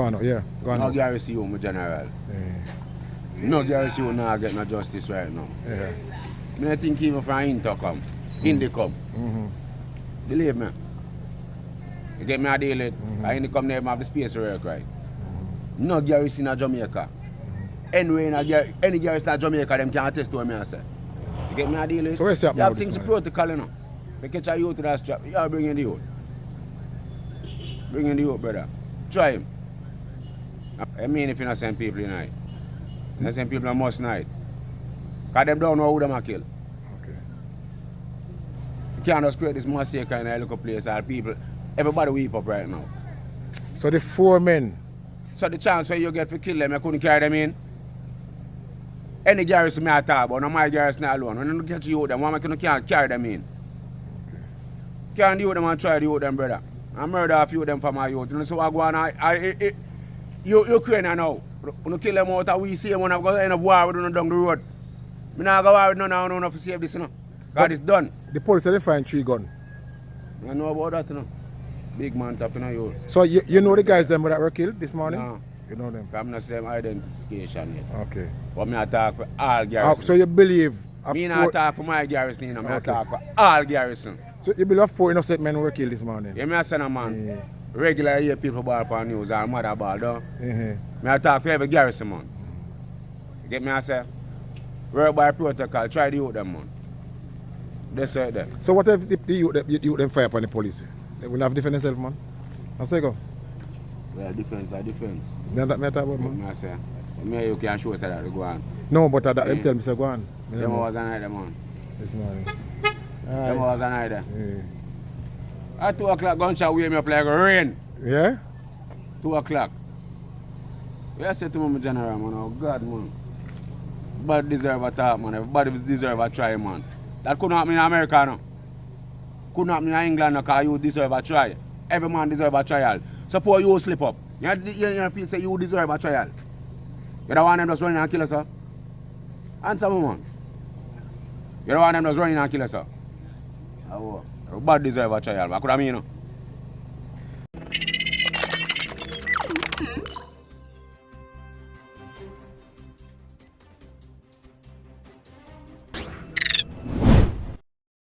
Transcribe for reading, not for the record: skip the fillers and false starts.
on, yeah. Go on. No garrison you, my general. No garrison you not get no justice right now. Yeah. I think even from Inter come. Indy come. Believe me. You get me a deal with. Indy come there, have the space to work right. No garrison in Jamaica. Anyway, any garrison in Jamaica, them can't test to me, I say. You get me a deal with? So where's that you have things to protocol, you know. If you catch a youth in that strap, you are bringing the youth. Bring in the youth, brother. Try him. I mean if you not send people tonight. You not send people on must night. Because them don't know who them are kill. Okay. You can't just create this massacre in a little place all people. Everybody weep up right now. So the 4 men. So the chance where you get to kill them, you couldn't carry them in. Any garrison may talk about, no my garrison alone. When you catch you them, why can't carry them in? Okay. Can't do them and try to do them, brother. I murder a few of them from my youth. You know, so I go on, you Ukraine now. You kill them out, we see them when I go end up war with them down the road. I not go war with none of them to save this, you know. God is done. The police said they find 3 guns. I know about that, you know. Big man tapping on you. So you know the guys them that were killed this morning? No. You know them? I'm not saying identification yet. Okay. But I talk for all garrison. So you believe... Me not talk for my garrison, you know. I talk for all garrison. So you believe 4 innocent men were killed this morning? Yeah, me a son of man. Yeah. Regular hear people ball upon news and mother ball though. Me I talk for every garrison, man. You get me I say? Work by protocol, try to use them, man. They say that. So what if the youth them fire upon the police? They will have defend themselves, man? How say go? Well, defense. Then that matter about, man? I say, me you can show us that they go on. No, but that them tell me say go on. Them was an idea, man. This morning. Them was an idea. At 2 o'clock, gunshot wake me up like rain. Yeah? 2 o'clock. I said to my general, man, oh God, man. Everybody deserve a talk, man. Everybody deserve a try, man. That couldn't happen in America, no. Couldn't happen in England, no, because you deserve a try. Every man deserve a trial. Suppose you slip up. You feel say you deserve a trial. You don't want them just running and kill us, sir? Answer me, man. You don't want them just running and kill us, sir? Everybody deserve a trial. What could I mean, you know?